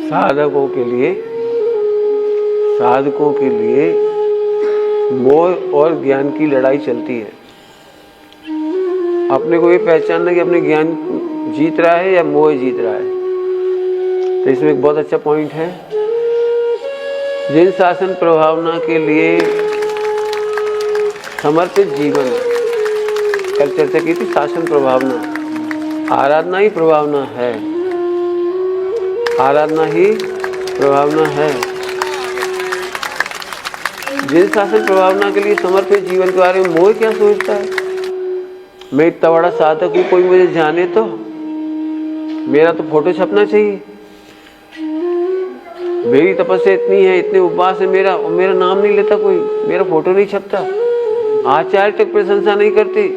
साधकों के लिए मोह और ज्ञान की लड़ाई चलती है। अपने को ये पहचानना कि अपने ज्ञान जीत रहा है या मोह जीत रहा है। तो इसमें एक बहुत अच्छा पॉइंट है, जिन शासन प्रभावना के लिए समर्पित जीवन, कल चर्चा की थी, शासन प्रभावना, आराधना ही प्रभावना है, आराधना ही प्रभावना है। जिन शासन प्रभावना के लिए समर्पित जीवन के बारे में मोह क्या सोचता है? मैं इतना बड़ा साधक हूँ, कोई मुझे जाने तो, मेरा तो फोटो छपना चाहिए, मेरी तपस्या इतनी है, इतने उपवास है मेरा, और मेरा नाम नहीं लेता कोई, मेरा फोटो नहीं छपता, आचार्य तक प्रशंसा नहीं करती,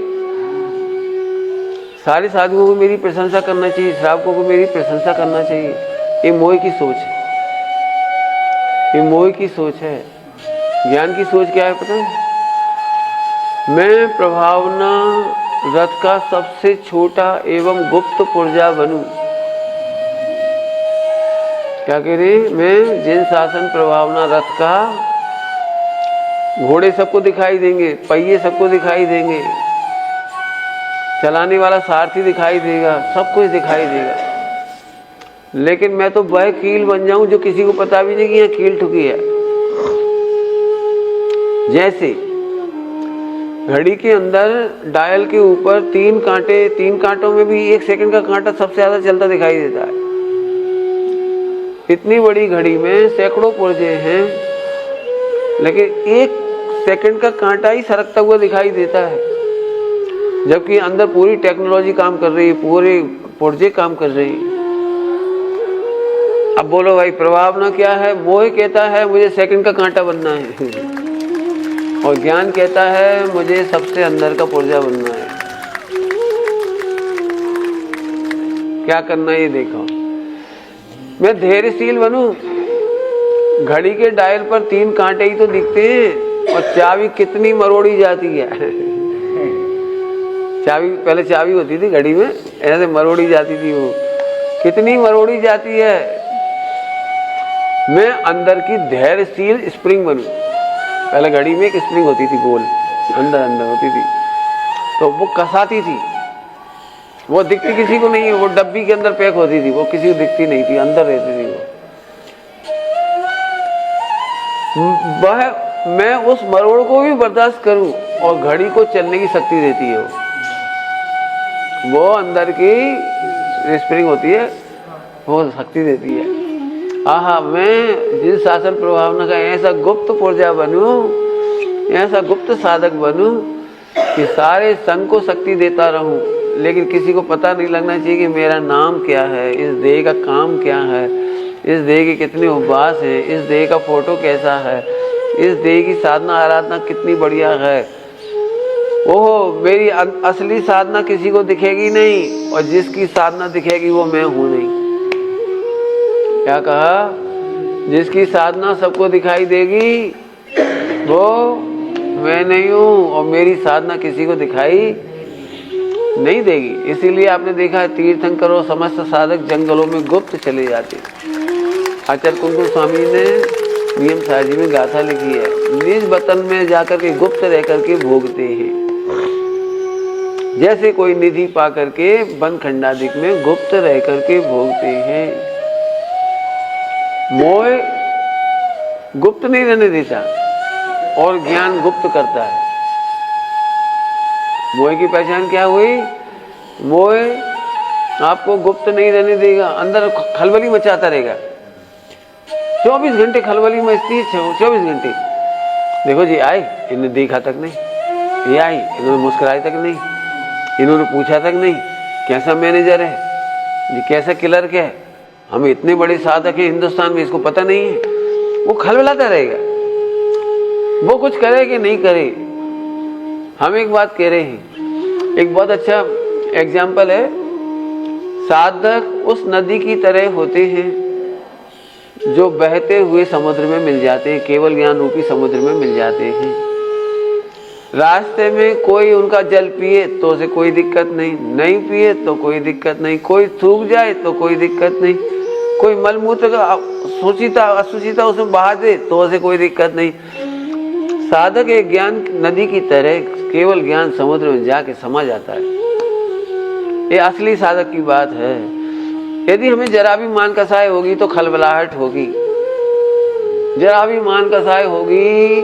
सारे साधुओं को मेरी प्रशंसा करना चाहिए, श्रावकों को मेरी प्रशंसा करना चाहिए। ये मोह की सोच है, ये मोह की सोच है। ज्ञान की सोच क्या है पता है? मैं प्रभावना रथ का सबसे छोटा एवं गुप्त पुर्जा बनूं। क्या कह रहे? मैं जिन शासन प्रभावना रथ का, घोड़े सबको दिखाई देंगे, पहिए सबको दिखाई देंगे, चलाने वाला सारथी दिखाई देगा, सब कुछ दिखाई देगा, लेकिन मैं तो वह कील बन जाऊं जो किसी को पता भी नहीं कि यह कील ठुकी है। जैसे घड़ी के अंदर डायल के ऊपर 3 कांटे, 3 कांटों में भी 1 सेकंड का कांटा सबसे ज्यादा चलता दिखाई देता है। इतनी बड़ी घड़ी में सैकड़ों पुर्जे हैं, लेकिन 1 सेकंड का कांटा ही सरकता हुआ दिखाई देता है, जबकि अंदर पूरी टेक्नोलॉजी काम कर रही है, पूरे पुर्जे काम कर रही है। अब बोलो भाई, प्रभावना क्या है? मोह कहता है मुझे सेकंड का कांटा बनना है, और ज्ञान कहता है मुझे सबसे अंदर का पुर्जा बनना है। क्या करना है ये देखो। मैं धैर्यशील बनूं, घड़ी के डायल पर 3 कांटे ही तो दिखते हैं, और चाबी कितनी मरोड़ी जाती है। चाबी, पहले चाबी होती थी घड़ी में, ऐसे मरोड़ी जाती थी, वो कितनी मरोड़ी जाती है। मैं अंदर की धैर्यशील स्प्रिंग बनूं। पहले घड़ी में एक स्प्रिंग होती थी गोल, अंदर अंदर होती थी, तो वो कसाती थी, वो दिखती किसी को नहीं है, वो डब्बी के अंदर पैक होती थी, वो किसी को दिखती नहीं थी, अंदर रहती थी वह। मैं उस मरोड़ को भी बर्दाश्त करूं, और घड़ी को चलने की शक्ति देती है वो अंदर की स्प्रिंग होती है, वो शक्ति देती है। आहा, मैं जिस शासन प्रभावना का ऐसा गुप्त पुर्जा बनूं, ऐसा गुप्त साधक बनूं कि सारे संघ को शक्ति देता रहूं, लेकिन किसी को पता नहीं लगना चाहिए कि मेरा नाम क्या है, इस देह का काम क्या है, इस देह के कितने उपवास हैं, इस देह का फोटो कैसा है, इस देह की साधना आराधना कितनी बढ़िया है। ओहो, मेरी असली साधना किसी को दिखेगी नहीं, और जिसकी साधना दिखेगी वो मैं हूं नहीं। क्या कहा? जिसकी साधना सबको दिखाई देगी वो मैं नहीं हूं, और मेरी साधना किसी को दिखाई नहीं देगी। इसीलिए आपने देखा है, तीर्थंकर और समस्त साधक जंगलों में गुप्त चले जाते। आचार्य कुमकुम स्वामी ने नियम साजी में गाथा लिखी है, निज वतन में जाकर के गुप्त रह करके भोगते हैं, जैसे कोई निधि पा करके वन खंडादिक में गुप्त रह करके भोगते हैं। मोह गुप्त नहीं रहने देता, और ज्ञान गुप्त करता है। मोह की पहचान क्या हुई? मोह आपको गुप्त नहीं रहने देगा, अंदर खलबली मचाता रहेगा, 24 घंटे खलबली मचती है, 24 घंटे। देखो जी, आए, इन्होंने देखा तक नहीं, ये आई, इन्होंने मुस्कुराया तक नहीं, इन्होंने पूछा तक नहीं कैसा मैनेजर है, ये कैसा क्लर्क है, हम इतने बड़े साधक हैं हिंदुस्तान में, इसको पता नहीं है। वो खलबलाता रहेगा, वो कुछ करे कि नहीं करे। हम एक बात कह रहे हैं, एक बहुत अच्छा एग्जाम्पल है, साधक उस नदी की तरह होते हैं जो बहते हुए समुद्र में मिल जाते हैं, केवल ज्ञान रूपी समुद्र में मिल जाते हैं। रास्ते में कोई उनका जल पिए तो उसे कोई दिक्कत नहीं, नहीं पिए तो कोई दिक्कत नहीं, कोई सूख जाए तो कोई दिक्कत नहीं, कोई मलमूत्र का सुचिता अशुचिता उसमें बहा दे तो उसे कोई दिक्कत नहीं। साधक एक ज्ञान नदी की तरह केवल ज्ञान समुद्र में जाके समा जाता है। ये असली साधक की बात है। यदि हमें जरा भी मान कसाई होगी तो खलबलाहट होगी, जरा भी मान कसाई होगी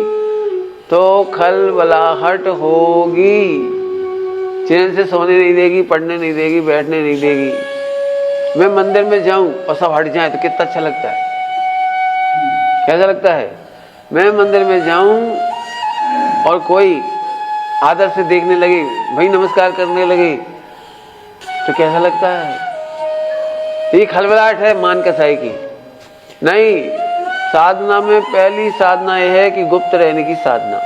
तो खलबलाहट होगी। चैन से सोने नहीं देगी, पढ़ने नहीं देगी, बैठने नहीं देगी। मैं मंदिर में जाऊं और सब हट जाए तो कितना अच्छा लगता है, कैसा लगता है? मैं मंदिर में जाऊं और कोई आदर से देखने लगे, भाई नमस्कार करने लगे तो कैसा लगता है? ये खलबलाहट है मान कसाई की। नहीं, साधना में पहली साधना यह है कि गुप्त रहने की साधना।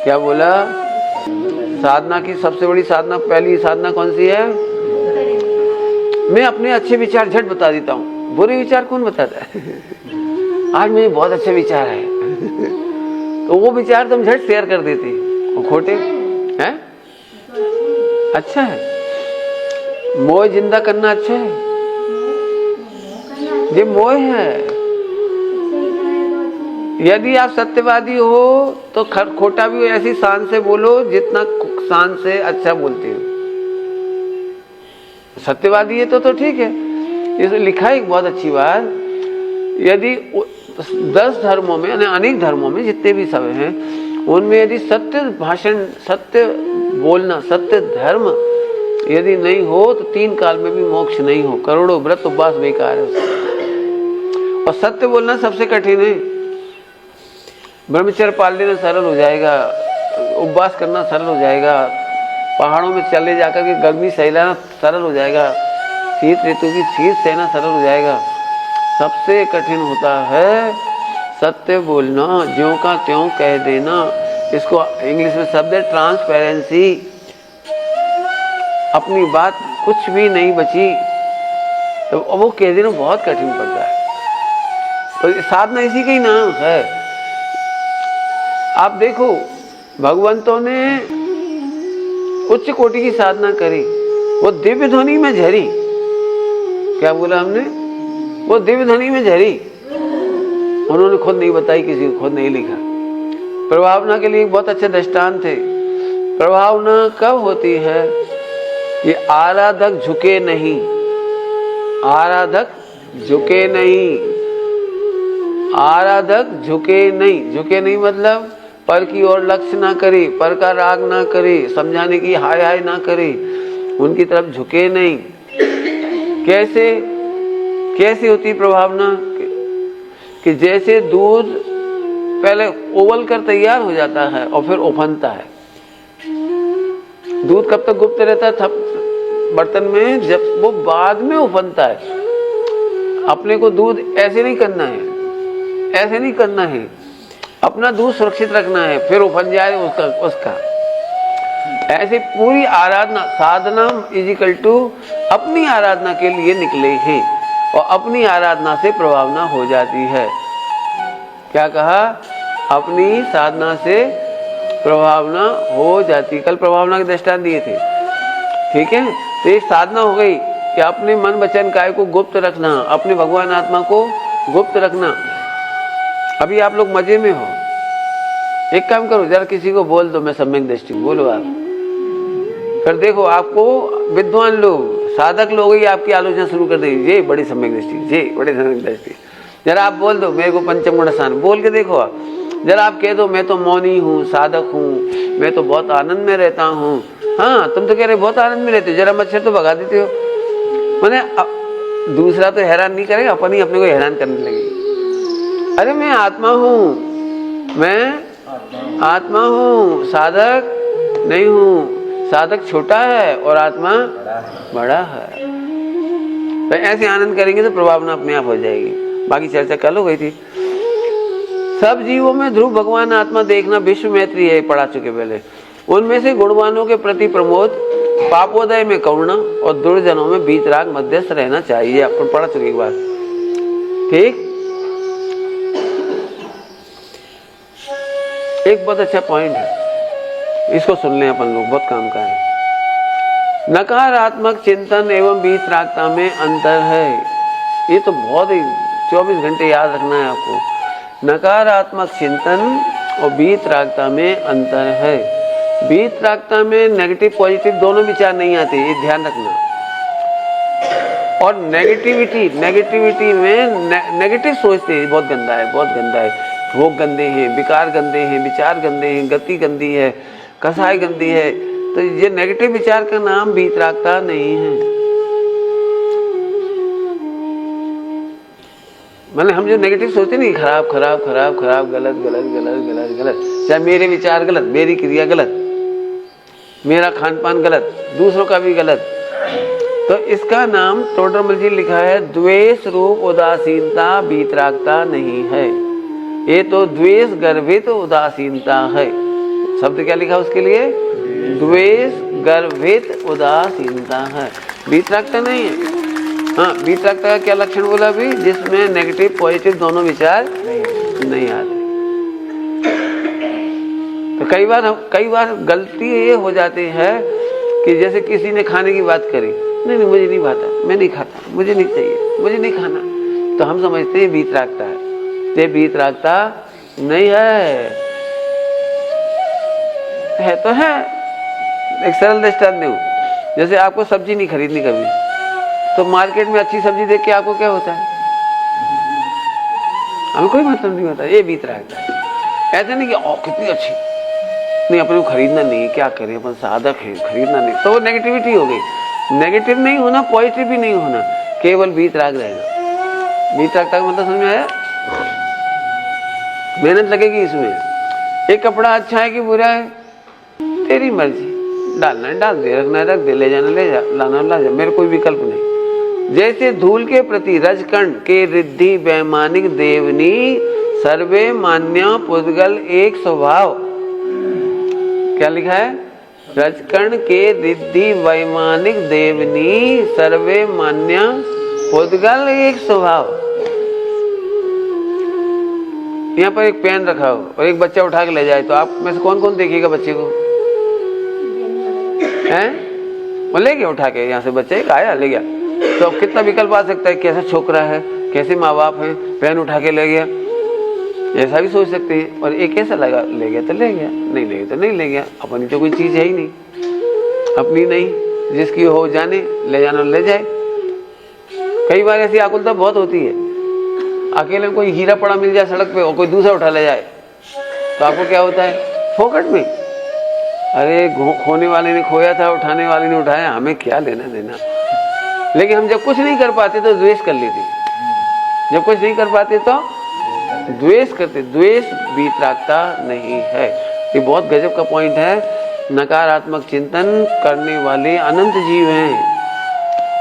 क्या बोला? साधना की सबसे बड़ी साधना, पहली साधना कौन सी है? मैं अपने अच्छे विचार झट बता देता हूँ, बुरे विचार कौन बताता है? आज मुझे बहुत अच्छे विचार है तो वो विचार तुम झट शेयर कर देते, वो खोटे हैं? अच्छा है, मोह जिंदा करना अच्छा है, ये मोह है। यदि आप सत्यवादी हो तो खोटा भी ऐसी शान से बोलो जितना शान से अच्छा बोलते हो। सत्यवादी है तो ठीक है। इसमें लिखा है एक बहुत अच्छी बात, यदि 10 धर्मों में यानी अनेक धर्मों में जितने भी सब हैं उनमें यदि सत्य भाषण, सत्य बोलना, सत्य धर्म यदि नहीं हो तो 3 काल में भी मोक्ष नहीं हो। करोड़ों व्रत उपवास बेकार है। और सत्य बोलना सबसे कठिन है। ब्रह्मचर्य पाल लेना सरल हो जाएगा, उपवास करना सरल हो जाएगा, पहाड़ों में चले जाकर के गर्मी सहलाना सरल हो जाएगा, शीत ऋतु की शीत सहना सरल हो जाएगा। सबसे कठिन होता है सत्य बोलना, ज्यों का त्यों कह देना। इसको इंग्लिश में शब्द है ट्रांसपेरेंसी। अपनी बात कुछ भी नहीं बची तो वो कह देना बहुत कठिन पड़ता है। तो साधना इसी का ही नाम है। आप देखो भगवंतों ने उच्च कोटि की साधना करी, वो दिव्य ध्वनि में झरी। क्या बोला हमने? वो दिव्य ध्वनि में झरी। उन्होंने खुद नहीं बताई, किसी को खुद नहीं लिखा। प्रभावना के लिए बहुत अच्छे दृष्टांत थे। प्रभावना कब होती है कि आराधक झुके नहीं, आराधक झुके नहीं, आराधक झुके नहीं। झुके नहीं मतलब पर की ओर लक्ष्य ना करे, पर का राग ना करे, समझाने की हाय हाय ना करे, उनकी तरफ झुके नहीं। कैसे कैसे होती प्रभावना? कि जैसे दूध पहले उबल कर तैयार हो जाता है और फिर उफनता है। दूध कब तक गुप्त रहता है बर्तन में? जब वो बाद में उफनता है। अपने को दूध ऐसे नहीं करना है, ऐसे नहीं करना है। अपना दूध सुरक्षित रखना है, फिर उफन जाए उसका। ऐसे पूरी आराधना, साधना इजिकल टू अपनी आराधना के लिए निकले हैं और अपनी आराधना से प्रभावना हो जाती है। क्या कहा? अपनी साधना से प्रभावना हो जाती। कल प्रभावना के दृष्टांत दिए थे, ठीक है? तो एक साधना हो गई कि अपने मन वचन काया को गुप्त रखना, अपने भगवान आत्मा को गुप्त रखना। अभी आप लोग मजे में हो, एक काम करो, जरा किसी को बोल दो मैं सम्यक दृष्टि, बोलो आप। फिर देखो आपको विद्वान लोग, साधक लोग ही आपकी आलोचना शुरू कर देंगे, ये बड़ी सम्यक दृष्टि, ये बड़े सम्यक दृष्टि। जरा आप बोल दो मेरे को पंचम गुण स्थान, बोल के देखो आप। जरा आप कह दो मैं तो मौनी हूँ, साधक हूँ, मैं तो बहुत आनंद में रहता हूँ। हाँ, तुम तो कह रहे बहुत आनंद में रहते हो, जरा मच्छर तो भगा देते हो। मैंने दूसरा तो हैरान नहीं करेगा, अपन ही अपने को हैरान करने लगे। अरे मैं आत्मा हूँ, मैं आत्मा हूँ, साधक नहीं हूँ। साधक छोटा है और आत्मा बड़ा है। तो ऐसे आनंद करेंगे तो प्रभावना अपने आप हो जाएगी। बाकी चर्चा कल हो गई थी। सब जीवों में ध्रुव भगवान आत्मा देखना विश्व मैत्री है, पढ़ा चुके पहले। उनमें से गुणवानों के प्रति प्रमोद, पापोदय में करुणा और दुर्जनों में बीतराग मध्यस्थ रहना चाहिए। अपन पढ़ा चुके एक बार, ठीक। एक बहुत अच्छा पॉइंट है, इसको सुन लें अपन लोग, बहुत काम का है। नकारात्मक चिंतन एवं बीतरागता में अंतर है। ये तो बहुत ही 24 घंटे याद रखना है आपको। नकारात्मक चिंतन और वीतरागता में अंतर है। वीतरागता में नेगेटिव पॉजिटिव दोनों विचार नहीं आते, ये ध्यान रखना। और नेगेटिविटी में नेगेटिव सोचते हैं, बहुत गंदा है, बहुत गंदा है, भोग गंदे हैं, विकार गंदे हैं, विचार गंदे हैं, गति गंदी है, कसाई गंदी है। तो ये नेगेटिव विचार का नाम वीतरागता नहीं है। मतलब हम जो नेगेटिव सोचते नहीं, खराब खराब खराब खराब, गलत गलत गलत गलत गलत, चाहे मेरे विचार गलत, मेरी क्रिया गलत, मेरा खान पान गलत, दूसरों का भी गलत, तो इसका नाम टोडरमल जी लिखा है द्वेष रूप उदासीनता, वीतरागता नहीं है। ये तो द्वेष गर्भित उदासीनता है। शब्द क्या लिखा उसके लिए? द्वेष गर्भित उदासीनता है, वीतरागता नहीं है। हाँ, वीतरागता का क्या लक्षण बोला अभी? जिसमें नेगेटिव पॉजिटिव दोनों विचार नहीं आते। तो कई बार गलती ये हो जाती है कि जैसे किसी ने खाने की बात करी, नहीं मुझे नहीं भाता, मैं नहीं खाता, मुझे नहीं चाहिए, मुझे नहीं खाना, तो हम समझते हैं वीतरागता है। ते वीतरागता नहीं है तो है। एक सरल दृष्टांत दूं, जैसे आपको सब्जी नहीं खरीदनी कभी, तो मार्केट में अच्छी सब्जी देख के आपको क्या होता है? हमें कोई मतलब नहीं होता, ये वीतरागता है। ऐसा नहीं कि कितनी अच्छी, नहीं अपने को खरीदना नहीं है, क्या करें, अपन साधक है, खरीदना नहीं, तो वो नेगेटिविटी हो गई। नेगेटिव नहीं होना, पॉजिटिव भी नहीं होना, केवल वीतराग रहेगा। वीतरागता का मतलब समझ में आया? मेहनत लगेगी इसमें। एक कपड़ा अच्छा है कि बुरा है, तेरी मर्जी, डालना है डाल दे, रखना है रख दे, ले जाना ले जा, लाना ला जा, मेरे कोई विकल्प नहीं। जैसे धूल के प्रति रजकण के रिद्धि वैमानिक देवनी सर्वे मान्य पुद्गल एक स्वभाव। क्या लिखा है? रजकण के रिद्धि वैमानिक देवनी सर्वे मान्य पुद्गल एक स्वभाव। यहाँ पर एक पेन रखा हो और एक बच्चा उठा के ले जाए, तो आप में से कौन कौन देखेगा बच्चे को? हैं? वो ले गया उठा के, यहाँ से बच्चे एक आया ले गया, तो कितना विकल्प आ सकता है, कैसा छोकरा है, कैसे माँ बाप है, पेन उठा के ले गया, ऐसा भी सोच सकते हैं। और एक कैसा लगा, ले गया तो ले गया, नहीं ले गया तो नहीं ले गया, अपनी तो कोई चीज है ही नहीं, अपनी नहीं, जिसकी हो जाने, ले जाना ले जाए। कई बार ऐसी आकुलता बहुत होती है, अकेले कोई हीरा पड़ा मिल जाए सड़क पे और कोई दूसरा उठा ले जाए, तो आपको क्या होता है? फोकट में, अरे खोने वाले ने खोया था, उठाने वाले ने उठाया, हमें क्या लेना देना। लेकिन हम जब कुछ नहीं कर पाते तो द्वेष कर लेते, जब कुछ नहीं कर पाते तो द्वेष करते। द्वेष वीतरागता नहीं है। ये बहुत गजब का पॉइंट है। नकारात्मक चिंतन करने वाले अनंत जीव हैं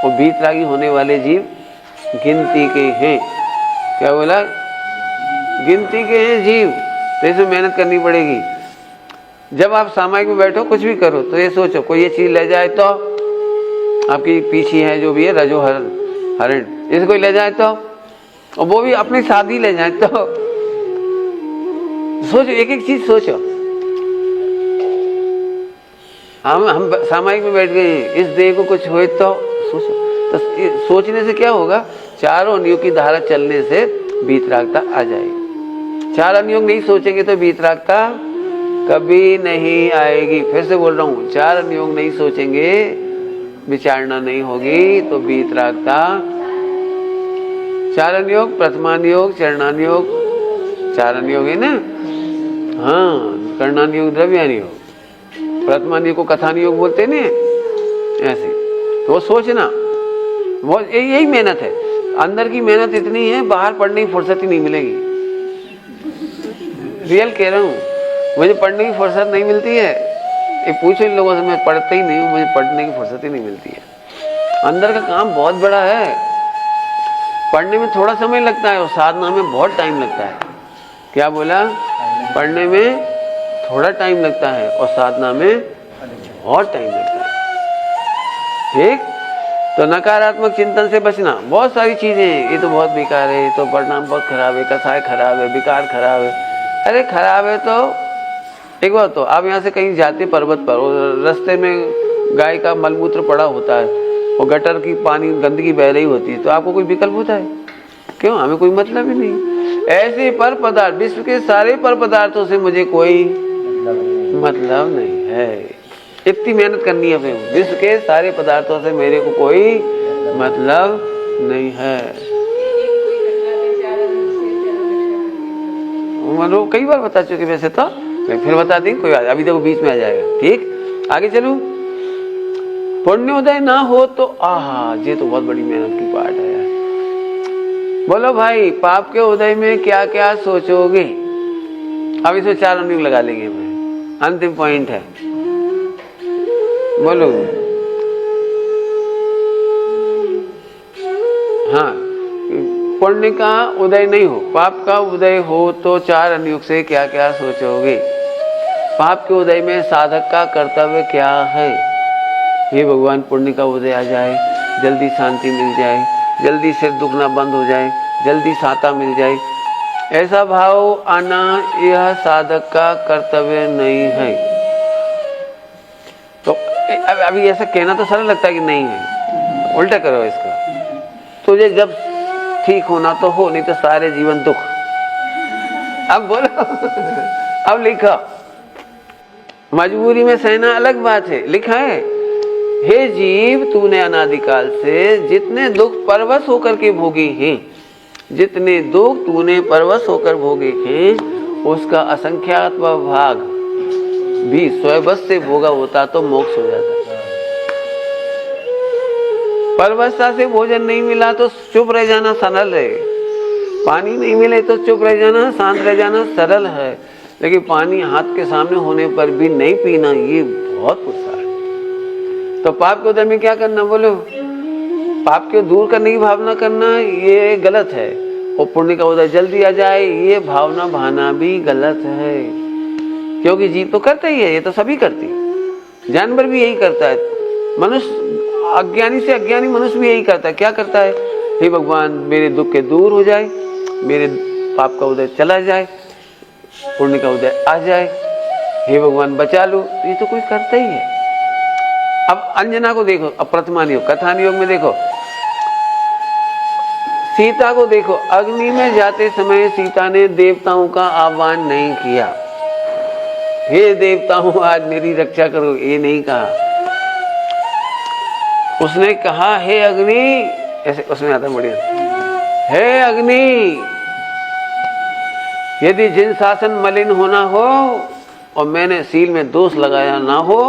और वीतरागी होने वाले जीव गिनती के हैं। क्या बोला? गिनती के हैं जीव, तो इसमें मेहनत करनी पड़ेगी। जब आप सामायिक में बैठो, कुछ भी करो, तो ये सोचो कोई ये चीज ले जाए तो, आपकी पीछे है जो भी है रजो हरण, इसे कोई ले जाए तो, और वो भी अपनी शादी ले जाए तो, सोचो, एक एक चीज सोचो। हम सामायिक में बैठ गए, इस देह को कुछ हो तो सोचो। तो सोचने से क्या होगा? चारों अनुयोग की धारा चलने से वीतरागता आ जाएगी। चार अनुयोग नहीं सोचेंगे तो वीतरागता कभी नहीं आएगी। फिर से बोल रहा हूं, चार अनुयोग नहीं सोचेंगे, विचारना नहीं होगी तो वीतरागता। चार अनुयोग, प्रथमानुयोग, चरणानुयोग, चार अनुयोग है ना? हाँ, कर्णानुयोग, द्रव्यानुयोग। प्रथमानुयोग को कथानुयोग बोलते हैं ना, ऐसे। तो वो सोचना, वो यही मेहनत है। अंदर की मेहनत इतनी है, बाहर पढ़ने की फुर्सत ही नहीं मिलेगी। रियल कह रहा हूँ, मुझे पढ़ने की फुर्सत नहीं मिलती है। ये पूछो इन लोगों से, मैं पढ़ते ही नहीं हूँ, मुझे पढ़ने की फुर्सत ही नहीं मिलती है। अंदर का काम बहुत बड़ा है। पढ़ने में थोड़ा समय लगता है और साधना में बहुत टाइम लगता है। क्या बोला? पढ़ने में थोड़ा टाइम लगता है और साधना में बहुत टाइम लगता है। ठीक? तो नकारात्मक चिंतन से बचना। बहुत सारी चीजें हैं, ये तो बहुत बेकार है, ये तो परिणाम बहुत खराब है, कसाय खराब है, विकार खराब है। अरे खराब है तो एक बात, तो आप यहाँ से कहीं जाते पर्वत पर और रास्ते में गाय का मलमूत्र पड़ा होता है और गटर की पानी गंदगी बह रही होती है, तो आपको कोई विकल्प होता है? क्यों? हमें कोई मतलब ही नहीं। ऐसे पर पदार्थ, विश्व के सारे पर पदार्थों से मुझे कोई मतलब नहीं है। इतनी मेहनत करनी है हमें, विश्व के सारे पदार्थों से मेरे को कोई मतलब नहीं है। मतलब कई बार बता चुके वैसे तो, मैं फिर बता दी, कोई अभी देखो बीच में आ जाएगा। ठीक, आगे चलूं। पुण्योदय ना हो तो आहा, ये तो बहुत बड़ी मेहनत की पार्ट है यार। बोलो भाई, पाप के उदय में क्या क्या सोचोगे? अब इसमें 4 अंक लगा लेंगे, मैं अंतिम पॉइंट है। बोलो। हाँ, पुण्य का उदय नहीं हो, पाप का उदय हो तो 4 अनुयोग से क्या क्या सोचोगे? पाप के उदय में साधक का कर्तव्य क्या है? हे भगवान, पुण्य का उदय आ जाए, जल्दी शांति मिल जाए, जल्दी सिर दुखना बंद हो जाए, जल्दी साता मिल जाए, ऐसा भाव आना यह साधक का कर्तव्य नहीं है। तो अभी ऐसा कहना तो सरल लगता है कि नहीं है, उल्टा करो इसका। तुझे जब ठीक होना तो हो, नहीं तो सारे जीवन दुख। अब बोलो, अब लिखा, मजबूरी में सहना अलग बात है। लिखा है, हे जीव, तूने अनादिकाल से जितने दुख परवश होकर के भोगे हैं, जितने दुख तूने परवश होकर भोगे हैं, उसका असंख्यात्म भाग भी स्वयं से भोगा होता तो मोक्ष हो जाता। परवस्था से भोजन नहीं मिला तो चुप रह जाना सरल है, पानी नहीं मिले तो चुप रह जाना, शांत रह जाना सरल है, लेकिन पानी हाथ के सामने होने पर भी नहीं पीना, ये बहुत गुस्सा है। तो पाप के उदय में क्या करना? बोलो, पाप को दूर करने की भावना करना ये गलत है, और पुण्य का उदय जल्दी आ जाए ये भावना भाना भी गलत है। क्योंकि जीव तो करता ही है, ये तो सभी करती, जानवर भी यही करता है, मनुष्य अज्ञानी से अज्ञानी मनुष्य भी यही करता है। क्या करता है? हे भगवान, मेरे दुख के दूर हो जाए, मेरे पाप का उदय चला जाए, पुण्य का उदय आ जाए, हे भगवान बचा लो, ये तो कोई करता ही है। अब अंजना को देखो, अब प्रतिमान योग, कथान योग में देखो, सीता को देखो, अग्नि में जाते समय सीता ने देवताओं का आह्वान नहीं किया, हे देवताओं आज मेरी रक्षा करो, ये नहीं कहा। उसने कहा, हे अग्नि, ऐसे उसमें आता बढ़िया, हे अग्नि, यदि जिन शासन मलिन होना हो और मैंने सील में दोष लगाया ना हो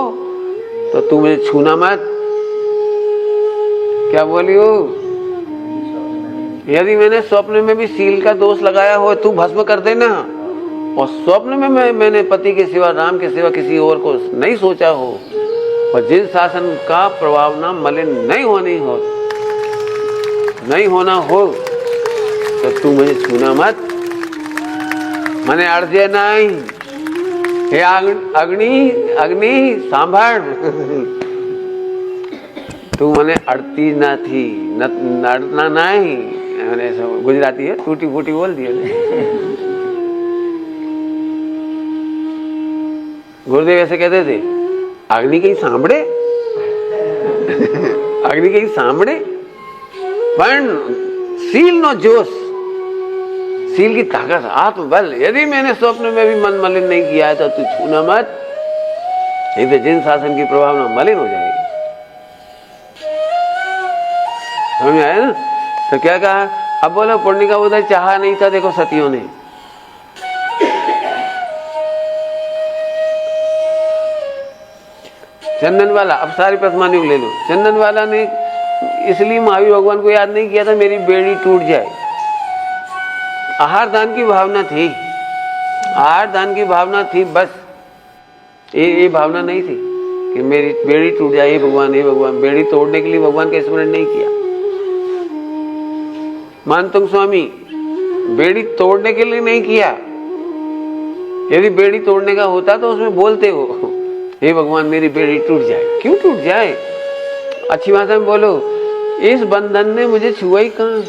तो तू मुझे छूना मत। क्या बोली हो? यदि मैंने स्वप्न में भी सील का दोष लगाया हो तू भस्म कर देना, और स्वप्न में मैंने पति के सिवा, राम के सिवा किसी और को नहीं सोचा हो, और जिन शासन का प्रभाव ना मलिन नहीं होना हो तो तू मुझे छूना मत, मैंने अड़जे नहीं। हे अग्नि सांभर, तू मैंने अड़ती ना थी, अड़ना नहीं, मैंने गुजराती है, टूटी फूटी बोल दिया। गुरुदेव ऐसे कहते थे, अग्नि कहीं सांभड़े अग्नि कहीं सांभड़े, पण सील नो जोश, सील की ताकत, आत्मबल। यदि मैंने स्वप्न में भी मन मलिन नहीं किया है तो तू छूना मत, नहीं तो जिन शासन की प्रभावना मलिन हो जाएगी। समझ आया ना? तो क्या कहा? अब बोलो, पुण्य का उदय चाहा नहीं था, देखो सतियों ने, चंदन वाला, अब सारी प्रतिमान योग ले लो, चंदन वाला ने इसलिए महावीर भगवान को याद नहीं किया था मेरी बेड़ी टूट जाए। आहार दान की भावना थी, आहार दान की भावना थी, बस ये भावना नहीं थी कि मेरी बेड़ी टूट जाए। हे भगवान, बेड़ी तोड़ने के लिए भगवान का स्मरण नहीं किया। मानतंग स्वामी बेड़ी तोड़ने के लिए नहीं किया, यदि बेड़ी तोड़ने का होता तो उसमें बोलते हो, हे भगवान मेरी बेड़ी टूट जाए। क्यों टूट जाए? अच्छी भाषा में बोलो, इस बंधन ने मुझे छुआ ही कहां,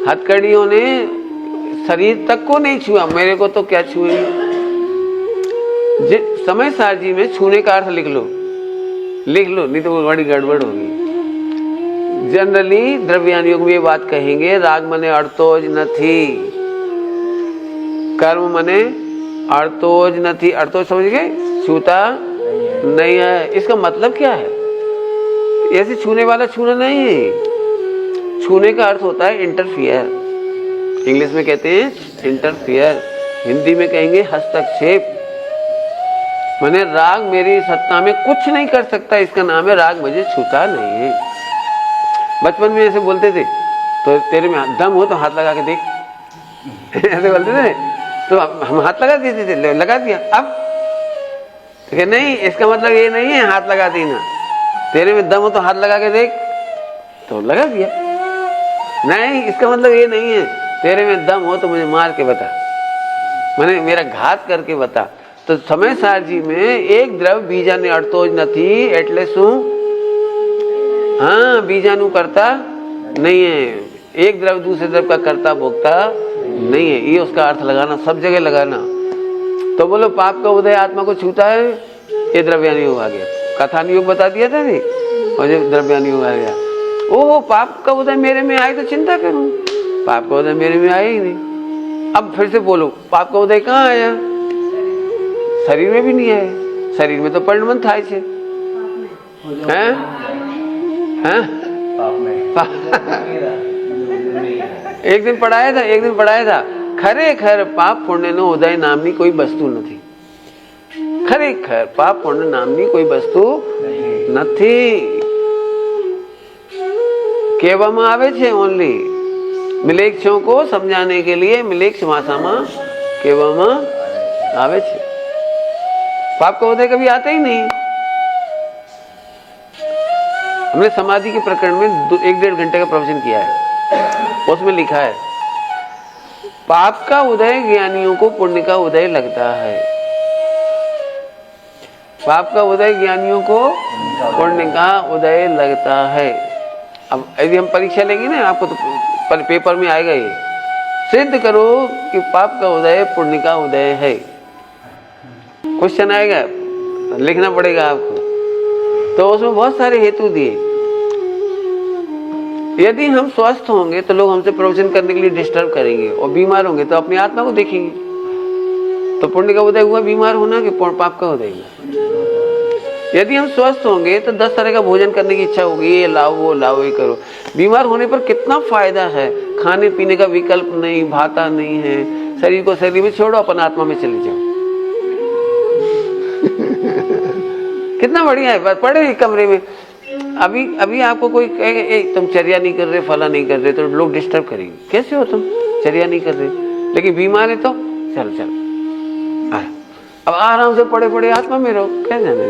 हथकड़ियों ने शरीर तक को नहीं छुआ, मेरे को तो क्या छुए। समय सार जी में छूने का अर्थ लिख लो, नहीं तो बड़ी गड़बड़ होगी। जनरली द्रव्यान योग में ये बात कहेंगे, राग मने अड़तोज नथी, कर्म मने अड़तोज नथी। अड़तोज समझ गए, छूता नहीं है। इसका मतलब क्या है? ऐसे छूने वाला छूना नहीं है। छूने का अर्थ होता है इंटरफियर, इंग्लिश में कहते हैं इंटरफियर, हिंदी में कहेंगे हस्तक्षेप। मैंने राग मेरी सत्ता में कुछ नहीं कर सकता, इसका नाम है राग मुझे छूता नहीं है। बचपन में ऐसे बोलते थे, तो तेरे में दम हो तो हाथ लगा के देख ऐसे बोलते थे, तो हम हाथ लगा देते थे, लगा दिया। अब तो नहीं, इसका मतलब ये नहीं है हाथ लगा देना, तेरे में दम हो तो हाथ लगा के देख, तो लगा दिया। नहीं, इसका मतलब ये नहीं है तेरे में दम हो तो मुझे मार के बता, मैंने मेरा घात करके बता। तो समय सारजी में एक द्रव बीजाने अड़तोज નથી એટલે શું? हाँ, बीजाणु करता नहीं है, एक द्रव दूसरे द्रव का करता भोगता नहीं है, ये उसका अर्थ लगाना, सब जगह लगाना। तो बोलो पाप का उदय आत्मा को छूता है, ये द्रव्यान योग आ गया। कथान योग बता दिया था नहीं, और ये द्रव्यान योग आ गया। ओहो, पाप का उदय मेरे में आए तो चिंता करूं, पाप का उदय मेरे में आया ही नहीं। अब फिर से बोलो, पाप का उदय कहाँ आया? शरीर में भी नहीं आया, शरीर में तो परिणमन થાય છે, हैं? हैं? एक दिन पढ़ाया था खरेखर पाप पुण्य नो उदय नामनी कोई वस्तु નથી। खरेखर पाप पुण्य नामनी कोई वस्तु નથી, કહેવામાં આવે છે ઓનલી મિલેચ્છો को समझाने के लिए मिलेच्छ भाषाમાં કહેવામાં આવે છે। पाप का उदय कभी आता ही नहीं। हमने समाधि के प्रकरण में 1-1.5 घंटे का प्रवचन किया है, उसमें लिखा है पाप का उदय ज्ञानियों को पुण्य का उदय लगता है। पाप का उदय ज्ञानियों को पुण्य का उदय लगता है। अब यदि हम परीक्षा लेंगे ना, आपको तो पेपर में आएगा ये, सिद्ध करो कि पाप का उदय पुण्य का उदय है। क्वेश्चन आएगा, लिखना पड़ेगा आपको, तो उसमें बहुत सारे हेतु दिए। यदि हम स्वस्थ होंगे तो लोग हमसे प्रवचन करने के लिए डिस्टर्ब करेंगे, और बीमार होंगे तो अपनी आत्मा को देखेंगे। तो पुण्य का उदय हुआ बीमार होना कि पाप का उदय हुआ? यदि हम स्वस्थ होंगे तो 10 तरह का भोजन करने की इच्छा होगी, ये लाओ वो लाओ ये करो। बीमार होने पर कितना फायदा है, खाने पीने का विकल्प नहीं, भाता नहीं है, शरीर को शरीर में छोड़ो, अपन आत्मा में चले जाओ। कितना बढ़िया है, पड़े कमरे में। अभी आपको कोई कहे तुम चर्या नहीं कर रहे, फला नहीं कर रहे, तो लोग डिस्टर्ब करेंगे, कैसे हो तुम चर्या नहीं कर रहे? लेकिन बीमार है तो चल अब आराम से पड़े पड़े आत्मा में रहो, क्या जाने।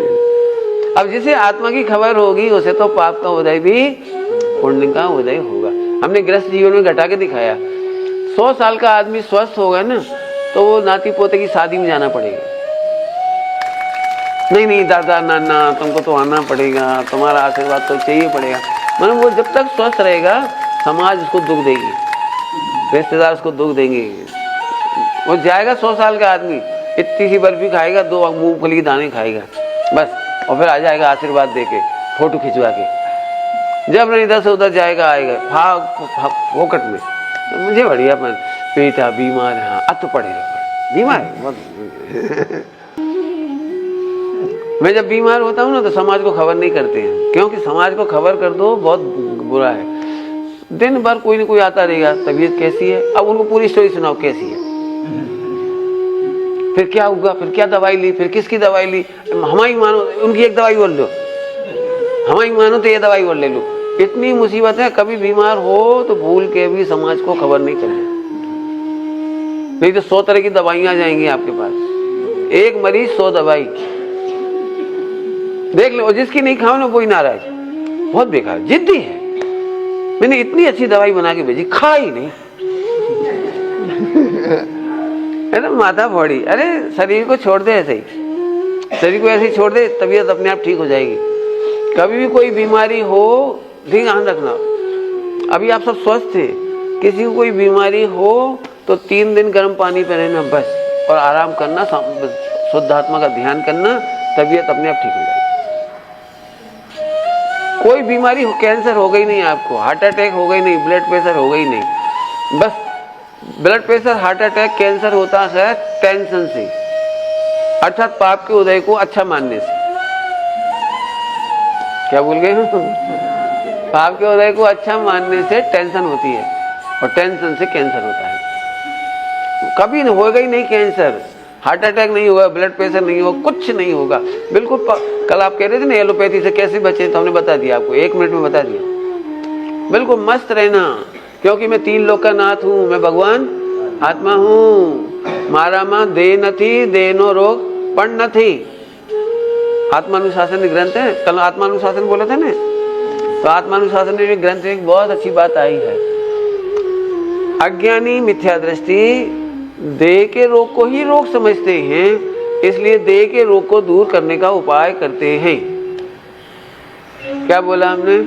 अब जिसे आत्मा की खबर होगी उसे तो पाप का उदय भी पुण्य का उदय होगा। हमने गृहस्थ जीवन में घटा के दिखाया। 100 साल का आदमी स्वस्थ होगा ना, तो वो नाती पोते की शादी में जाना पड़ेगा। नहीं दादा नाना तुमको तो आना पड़ेगा, तुम्हारा आशीर्वाद तो चाहिए पड़ेगा। मतलब वो जब तक स्वस्थ रहेगा समाज उसको दुख देगी, रिश्तेदार उसको दुख देंगे। वो जाएगा 100 साल का आदमी, इतनी सी बर्फी खाएगा, 2 मूंगफली के दाने खाएगा बस, और फिर आ जाएगा आशीर्वाद देके, फोटो खिंचवा के। जब नहीं इधर से उधर जाएगा आएगा फोकट में। तो मुझे बढ़िया पेटा बीमार है, हाँ अब तो पड़ेगा बीमार है। मैं जब बीमार होता हूँ ना तो समाज को खबर नहीं करते हैं, क्योंकि समाज को खबर कर दो बहुत बुरा है। दिन भर कोई ना कोई आता रहेगा, तबीयत कैसी है, अब उनको पूरी स्टोरी सुनाओ कैसी है, फिर क्या हुआ, फिर क्या दवाई ली, फिर किसकी दवाई ली। हमारी मानो उनकी एक दवाई बोल लो, हमारी मानो तो ये दवाई बोल ले लो। इतनी मुसीबत है, कभी बीमार हो तो भूल के भी समाज को खबर नहीं करना, नहीं तो 100 तरह की दवाइयां जाएंगी आपके पास। एक मरीज 100 दवाई देख लो, जिसकी नहीं खाओ ना वही नाराज, बहुत बेकार जिद्दी है। मैंने इतनी अच्छी दवाई बना के भेजी, खा ही नहीं। है ना, माथा फोड़ी। अरे शरीर को छोड़ दे, ऐसे ही शरीर को ऐसे ही छोड़ दे, तबीयत अपने आप ठीक हो जाएगी। कभी भी कोई बीमारी हो ध्यान रखना। अभी आप सब स्वस्थ थे, किसी को कोई बीमारी हो तो 3 दिन गर्म पानी पे रहना बस, और आराम करना, शुद्ध आत्मा का ध्यान करना, तबीयत अपने आप ठीक हो जाएगी। कोई बीमारी, कैंसर हो गई नहीं आपको, हार्ट अटैक हो गई नहीं, ब्लड प्रेशर हो गई नहीं। बस blood pressure, heart attack, cancer होता है टेंशन से, अर्थात पाप के उदय को अच्छा मानने से। क्या भूल गए हम? पाप के उदय को अच्छा मानने से टेंशन होती है, और टेंशन से कैंसर होता है। कभी होगा ही नहीं कैंसर, हार्ट अटैक नहीं होगा, ब्लड प्रेशर नहीं होगा, कुछ नहीं होगा। बिल्कुल कल आप कह रहे थे ना एलोपैथी से कैसे बचे, तो हमने बता दिया आपको, 1 मिनट में बता दिया। बिल्कुल मस्त रहना, क्योंकि मैं 3 लोक का नाथ हूं, मैं भगवान आत्मा हूं। मारा मां दे नथी, देनो रोग पण नथी। आत्मानुशासन ग्रंथ है, कल आत्मानुशासन बोला था ना, तो आत्मानुशासन में ग्रंथ में एक बहुत अच्छी बात आई है। अज्ञानी मिथ्या दृष्टि देह के रोग को ही रोग समझते हैं, इसलिए देह के रोग को दूर करने का उपाय करते हैं। क्या बोला हमने?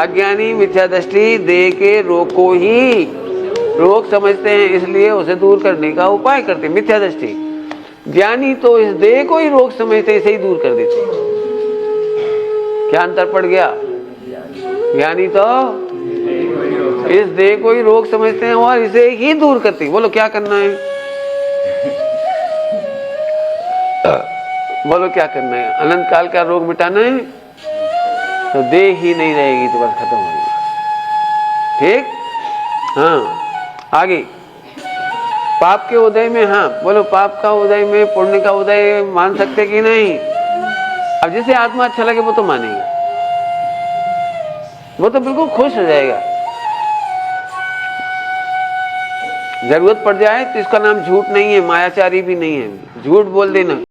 अज्ञानी मिथ्या दृष्टि देह के रोग को ही रोग समझते हैं, इसलिए उसे दूर करने का उपाय करते हैं, मिथ्या दृष्टि। ज्ञानी तो इस देह को ही रोग समझते, इसे ही दूर कर देते। क्या अंतर पड़ गया? ज्ञानी तो इस देह को ही रोग समझते हैं और इसे ही दूर करते हैं। बोलो क्या करना है? बोलो क्या करना है? अनंत काल का रोग मिटाना है, तो देह ही नहीं रहेगी तो बस खत्म हो गया। ठीक? हाँ, आगे पाप के उदय में, हाँ बोलो, पाप का उदय में पुण्य का उदय मान सकते कि नहीं? अब जिसे आत्मा अच्छा लगे वो तो मानेगा, वो तो बिल्कुल खुश हो जाएगा। जरूरत पड़ जाए तो इसका नाम झूठ नहीं है, मायाचारी भी नहीं है, झूठ बोल देना।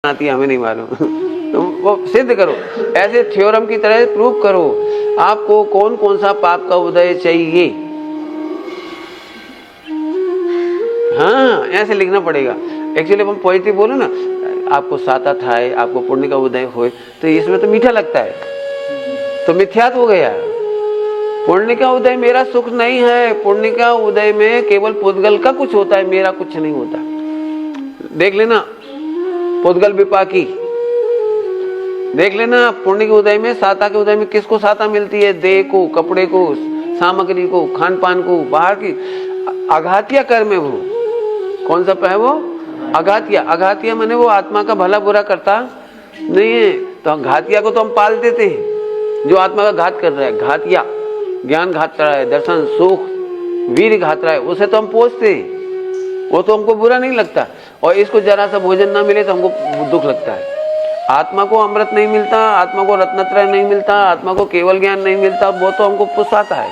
आती हमें नहीं मालूम। तो वो सिद्ध करो, ऐसे थ्योरम की तरह प्रूव करो आपको कौन कौन सा पाप का उदय चाहिए। हाँ, ऐसे लिखना पड़ेगा। एक्चुअली हम पोएट्री बोलो ना, आपको साता था, आपको पुण्य का उदय हो, तो इसमें तो मीठा लगता है, तो मिथ्यात हो गया। पुण्य का उदय मेरा सुख नहीं है, पुण्य का उदय में केवल पुद्गल का कुछ होता है, मेरा कुछ नहीं होता। देख लेना पुद्गल विपाकी, देख लेना पुण्य के उदय में, साता के उदय में किसको साता मिलती है? देह को, कपड़े को, सामग्री को, खान पान को, बाहर की आघातिया कर्म है। वो कौन सा है? वो अघातिया। अघातिया माने वो आत्मा का भला बुरा करता नहीं है। तो घातिया को तो हम पालते थे, जो आत्मा का घात कर रहा है, घातिया, ज्ञान घात रहा है, दर्शन सुख वीर घात रहा है, उसे तो हम पोसते, वो तो हमको बुरा नहीं लगता। और इसको जरा सा भोजन ना मिले तो हमको दुख लगता है। आत्मा को अमृत नहीं मिलता, आत्मा को रत्नत्रय नहीं मिलता, आत्मा को केवल ज्ञान नहीं मिलता, वो तो हमको पुसाता है।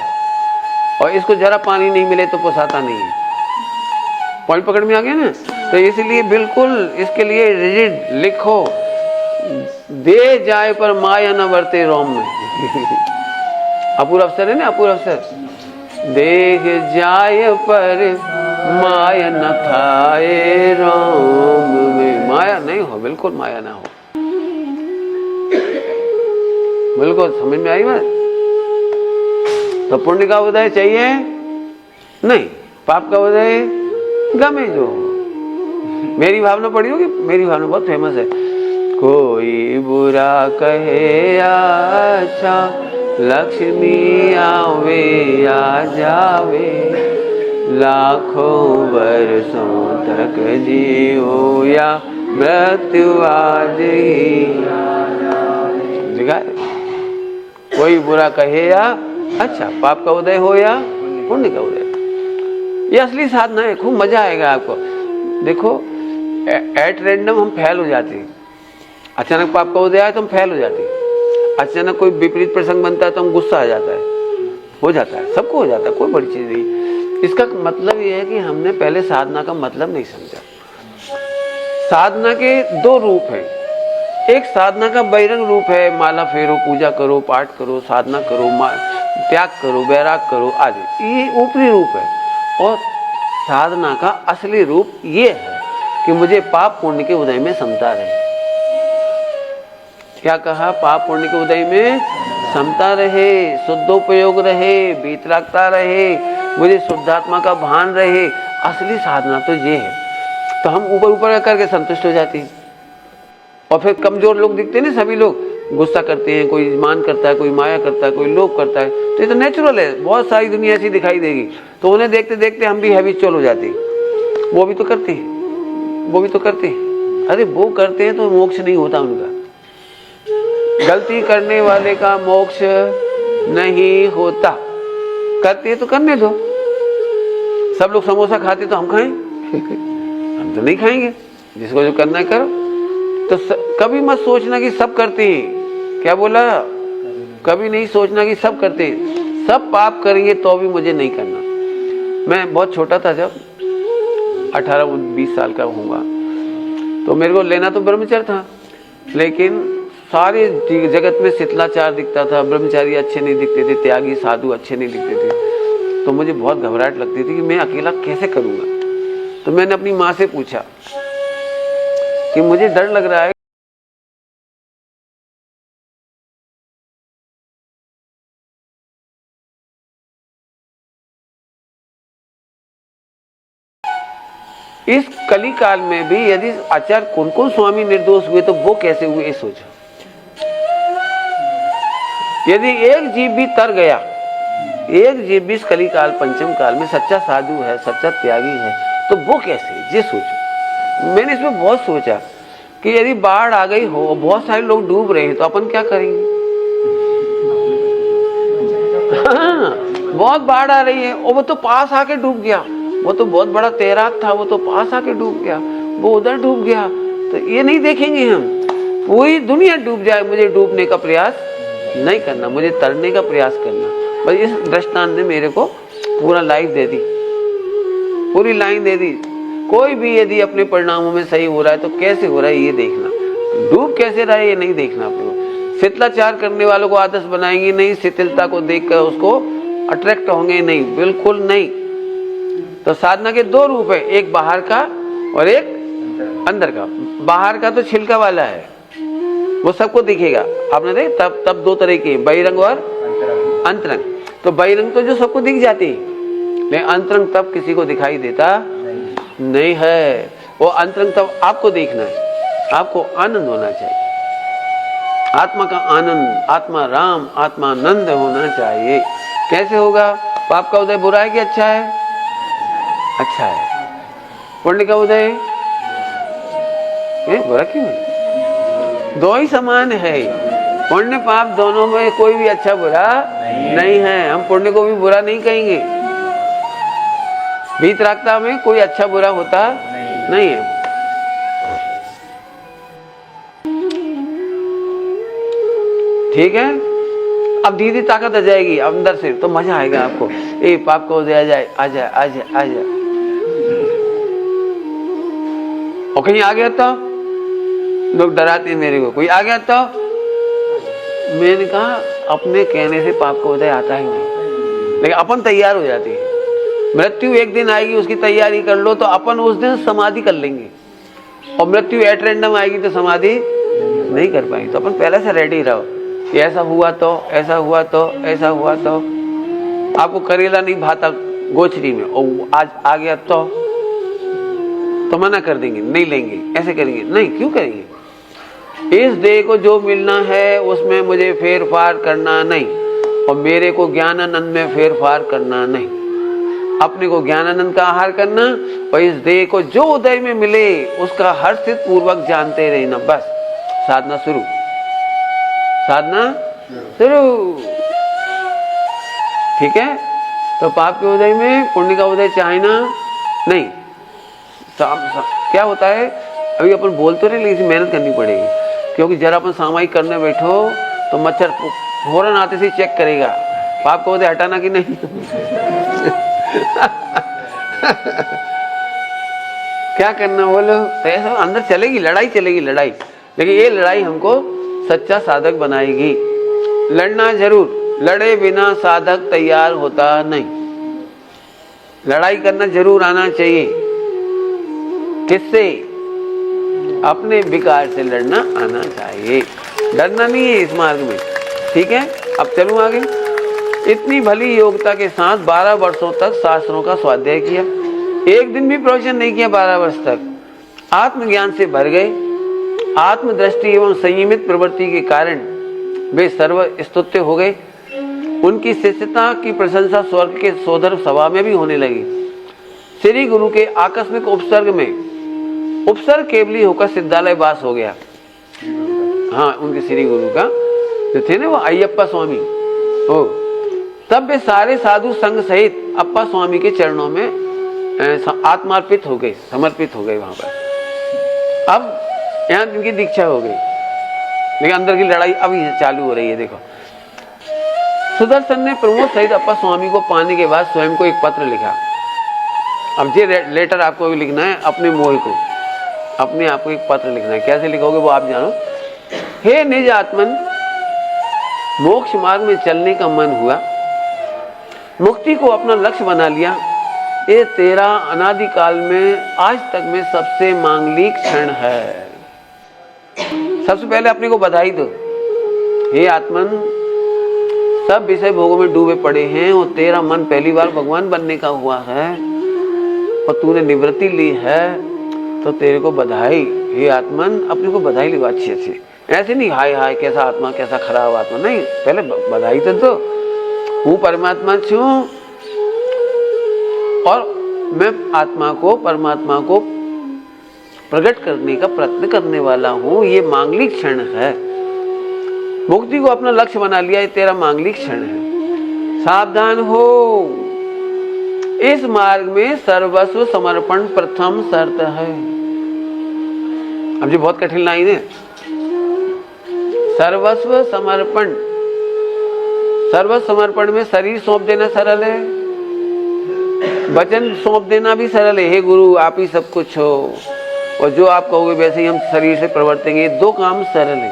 और इसको जरा पानी नहीं मिले तो पुसाता नहीं है। पॉइंट पकड़ में आ गया ना? तो इसलिए बिल्कुल इसके लिए रिजिड लिखो, दे जाए पर माया न वर्ते रोम में। अपूर्व अवसर है ना, अपूर्व अवसर। देह जाए पर माया न थाए रोम में, माया नहीं हो, बिल्कुल माया ना हो। बिल्कुल समझ में आई बात? तो पुण्य का उदय चाहिए नहीं, पाप का उदय गमे जो। मेरी भावना पढ़ी होगी, मेरी भावना बहुत फेमस है। कोई बुरा कहे अच्छा, लक्ष्मी आवे आ जावे, लाखों वर्षों तक जियो या मृत्यु आज ही। देखा, कोई बुरा कहे या अच्छा, पाप का उदय हो या पुण्य का उदय। ये असली साधना है, खूब मजा आएगा आपको। देखो एट रैंडम हम फेल हो जाते हैं, अचानक पाप का उदय आए तो हम फेल हो जाते हैं, अचानक कोई विपरीत प्रसंग बनता है तो हम गुस्सा आ जाता है, हो जाता है, सबको हो जाता है, कोई बड़ी चीज नहीं। इसका मतलब ये है कि हमने पहले साधना का मतलब नहीं समझा। साधना के दो रूप हैं, एक साधना का बहिरंग रूप है, माला फेरो, पूजा करो, पाठ करो, साधना करो, त्याग करो, वैराग करो आदि, ये ऊपरी रूप है। और साधना का असली रूप ये है कि मुझे पाप पुण्य के उदय में समता रहे। क्या कहा? पाप पुण्य के उदय में समता रहे, शुद्धोपयोग रहे, वीतरागता रहे, मुझे शुद्धात्मा का भान रहे। असली साधना तो ये है। तो हम ऊपर ऊपर करके संतुष्ट हो जाते हैं, और फिर कमजोर लोग दिखते हैं ना, सभी लोग गुस्सा करते हैं, कोई मान करता है, कोई माया करता है, कोई लोभ करता है, तो ये तो नेचुरल है। बहुत सारी दुनिया ऐसी दिखाई देगी, तो उन्हें देखते देखते हम भी हैबिचुअल हो जाते हैं। वो भी तो करते हैं, वो भी तो करते हैं। अरे वो करते हैं तो मोक्ष नहीं होता उनका। गलती करने वाले का मोक्ष नहीं होता। करते हैं तो करने दो। सब लोग समोसा खाते तो हम खाएं? हम तो नहीं खाएंगे। जिसको जो करना है करो। तो कभी मत सोचना कि सब करते हैं। क्या बोला? कभी नहीं सोचना कि सब करते हैं। सब पाप करेंगे तो भी मुझे नहीं करना। मैं बहुत छोटा था, जब 18-20 साल का होऊंगा, तो मेरे को लेना तो ब्रह्मचर्य था, लेकिन सारे जगत में शिथिलाचार दिखता था, ब्रह्मचारी अच्छे नहीं दिखते थे, त्यागी साधु अच्छे नहीं दिखते थे। तो मुझे बहुत घबराहट लगती थी कि मैं अकेला कैसे करूंगा। तो मैंने अपनी माँ से पूछा कि मुझे डर लग रहा है इस कली काल में भी यदि आचार्य कौन स्वामी निर्दोष हुए तो वो कैसे हुए, ये सोचो। यदि एक जीव भी तर गया, एक जीव भी इस कली काल पंचम काल में सच्चा साधु है, सच्चा त्यागी है, तो वो कैसे, ये सोचो। मैंने इसमें बहुत सोचा कि यदि बाढ़ आ गई हो, बहुत सारे लोग डूब रहे हैं, तो अपन क्या करेंगे? हाँ, बहुत बाढ़ आ रही है और वो तो पास आके डूब गया, वो तो बहुत बड़ा तैराक था, वो तो पास आके डूब गया, वो उधर डूब गया, तो ये नहीं देखेंगे हम। पूरी दुनिया डूब जाए, मुझे डूबने का प्रयास नहीं करना, मुझे तरने का प्रयास करना। बस इस दृष्टांत ने मेरे को पूरा लाइफ दे दी, पूरी लाइन दे दी। कोई भी यदि अपने परिणामों में सही हो रहा है तो कैसे हो रहा है ये देखना, डूब कैसे रहा है ये नहीं देखना। आपको शिथिलाचार करने वालों को आदर्श बनाएंगे नहीं, शिथिलता को देखकर उसको अट्रैक्ट होंगे नहीं, बिल्कुल नहीं। तो साधना के दो रूप है, एक बाहर का और एक अंदर का। बाहर का तो छिलका वाला है, वो सबको दिखेगा। आपने देख तब दो तरह के, बहिरंग और अंतरंग। तो बहिरंग तो जो सबको दिख जाती है, लेकिन अंतरंग तब किसी को दिखाई देता नहीं है। वो अंतरंग तब आपको देखना है, आपको आनंद होना चाहिए, आत्मा का आनंद, आत्मा राम, आत्मानंद होना चाहिए। कैसे होगा? पाप का उदय बुरा है कि अच्छा है? अच्छा है। पुण्य का उदय बुरा क्यों है? दो ही समान है। पुण्य पाप दोनों में कोई भी अच्छा बुरा नहीं है। हम पुण्य को भी बुरा नहीं कहेंगे। वीतरागता में कोई अच्छा बुरा होता नहीं है। ठीक है, अब धीरे ताकत आ जाएगी अंदर से, तो मजा आएगा आपको। ए पाप को उदय आ जाए, आ जाए, आ जाए, आ जाए। और कहीं आ गया तो लोग डराते हैं मेरे को, कोई आ गया तो मैंने कहा अपने कहने से पाप को उदय आता ही नहीं, लेकिन अपन तैयार हो जाते हैं। मृत्यु एक दिन आएगी, उसकी तैयारी कर लो, तो अपन उस दिन समाधि कर लेंगे। और मृत्यु एट रैंडम आएगी तो समाधि नहीं कर पाएंगे। तो अपन पहले से रेडी रहो कि ऐसा हुआ तो, ऐसा हुआ तो, ऐसा हुआ तो। आपको करेला नहीं भाता गोचरी में, और आज आ गया तो मना कर देंगे, नहीं लेंगे, ऐसे करेंगे। नहीं, क्यों करेंगे? इस देह को जो मिलना है उसमें मुझे फेर फार करना नहीं, और मेरे को ज्ञानानंद में फेर फार करना नहीं। अपने को ज्ञानानंद का आहार करना, और इस देह को जो उदय में मिले उसका हर्षित पूर्वक जानते रहना। बस साधना शुरू, साधना शुरू। ठीक है? तो पाप के उदय में पुण्य का उदय चाहना नहीं। क्या होता है, अभी अपन बोल तो नहीं, लेकिन मेहनत करनी पड़ेगी, क्योंकि जरा अपन सामायिक करने बैठो तो मच्छर फौरन आते से चेक करेगा पाप को उदय हटाना कि नहीं। क्या करना बोलो? तो ऐसा अंदर चलेगी, लड़ाई चलेगी, लड़ाई। लेकिन ये लड़ाई हमको सच्चा साधक बनाएगी। लड़ना जरूर, लड़े बिना साधक तैयार होता नहीं। लड़ाई करना जरूर आना चाहिए। किससे? अपने विकार से लड़ना आना चाहिए, डरना नहीं है इस मार्ग में। ठीक है, अब चलूं आगे। इतनी भली योग्यता के साथ 12 वर्षों तक शास्त्रों का स्वाध्याय किया, एक दिन भी प्रवचन नहीं किया। 12 वर्ष तक आत्मज्ञान से भर गए। आत्मदृष्टि एवं संयमित प्रवृत्ति के कारण वे सर्व स्तुत्य हो गए। उनकी शिष्यता की प्रशंसा स्वर्ग के सोदर सभा में भी होने लगी। श्री गुरु के आकस्मिक उपसर्ग में उपसर्ग केवली होकर सिद्धालय वास हो गया। हाँ, उनके श्री गुरु का जो थे ना वो अय्यप्पा स्वामी हो, तब वे सारे साधु संघ सहित अप्पा स्वामी के चरणों में आत्मार्पित हो गए, समर्पित हो गए वहां पर। अब यहाँ इनकी दीक्षा हो गई, लेकिन अंदर की लड़ाई अभी चालू हो रही है। देखो, सुदर्शन ने प्रमोद सहित अप्पा स्वामी को पाने के बाद स्वयं को एक पत्र लिखा। अब ये लेटर आपको भी लिखना है, अपने मोह को, अपने आप को एक पत्र लिखना है। कैसे लिखोगे वो आप जानो। हे निज आत्मन, मोक्ष मार्ग में चलने का मन हुआ, मुक्ति को अपना लक्ष्य बना लिया। ये तेरा अनादिकाल में आज तक में सबसे मांगलिक क्षण है। सबसे पहले अपने को बधाई दो। हे आत्मन, सब विषय भोगों में डूबे पड़े हैं और तेरा मन पहली बार भगवान बनने का हुआ है और तूने निवृत्ति ली है, तो तेरे को बधाई। हे आत्मन, अपने को बधाई लो अच्छे से। ऐसे नहीं हाय हाय कैसा आत्मा, कैसा खराब आत्मा, नहीं, पहले बधाई तो दो। हूँ परमात्मा छू और मैं आत्मा को, परमात्मा को प्रकट करने का प्रयत्न करने वाला हूँ। ये मांगलिक क्षण है। मुक्ति को अपना लक्ष्य बना लिया, ये तेरा मांगलिक क्षण है। सावधान हो, इस मार्ग में सर्वस्व समर्पण प्रथम शर्त है। अब ये बहुत कठिन लाइन है। सर्वस्व समर्पण, सर्वस्व समर्पण में शरीर सौंप देना सरल है, वचन सौंप देना भी सरल है। हे गुरु, आप ही सब कुछ हो और जो आप कहोगे वैसे ही हम शरीर से प्रवर्तेंगे। दो काम सरल है।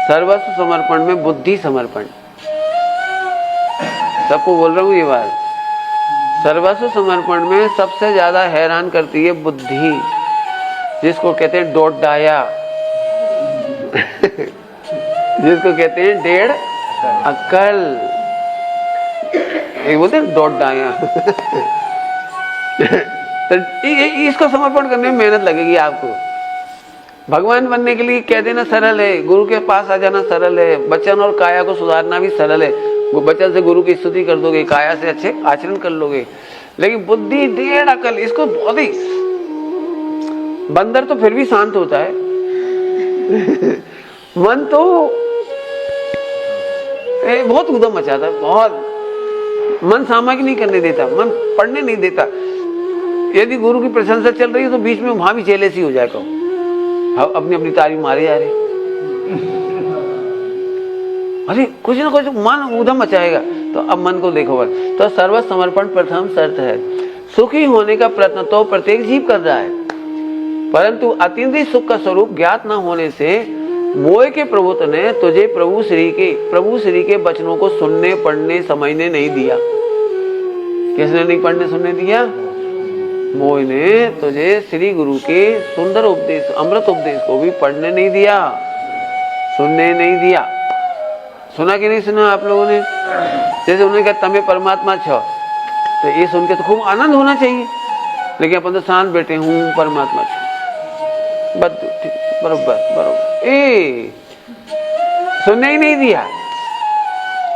सर्वस्व समर्पण में बुद्धि समर्पण, सबको बोल रहा हूं ये बात। सर्वस्व समर्पण में सबसे ज्यादा हैरान करती है बुद्धि, जिसको कहते हैं डोट डाया, जिसको कहते हैं डेढ़ अक्कल, एक बोलते हैं डोट डाया। तो इसको समर्पण करने में मेहनत लगेगी आपको। भगवान बनने के लिए कह देना सरल है, गुरु के पास आ जाना सरल है, वचन और काया को सुधारना भी सरल है। वो वचन से गुरु की स्तुति कर दोगे, काया से अच्छे आचरण कर लोगे। लेकिन बुद्धि, डेढ़ अकल, इसको बहुत ही, बंदर तो फिर भी शांत होता है। मन तो बहुत उद्यम मचाता है, बहुत। मन सामाजिक नहीं करने देता, मन पढ़ने नहीं देता। यदि गुरु की प्रशंसा चल रही है तो बीच में वहां भी जेलेसी हो जाएगा, अपनी अपनी तारीफ मारे जा रहे। अरे कुछ ना कुछ मन उधम मचाएगा, तो अब मन को देखो। तो सर्व समर्पण प्रथम शर्त है। सुखी होने का प्रयत्न तो प्रत्येक जीव कर रहा है, परंतु अतीन्द्रिय सुख का स्वरूप ज्ञात न होने से मोह के प्रभुत्व ने तुझे प्रभु श्री के वचनों को सुनने, पढ़ने, समझने नहीं दिया। किसने नहीं पढ़ने सुनने दिया? मोह ने तुझे श्री गुरु के सुंदर उपदेश, अमृत उपदेश को भी पढ़ने नहीं दिया, सुनने नहीं दिया। सुना कि नहीं सुना आप लोगों ने? जैसे उन्होंने कहा तमें परमात्मा छो, तो ये सुन के तो खूब आनंद होना चाहिए, लेकिन अपन तो शांत बैठे हूँ परमात्मा छो, बरोबर ए सुनने ही नहीं दिया।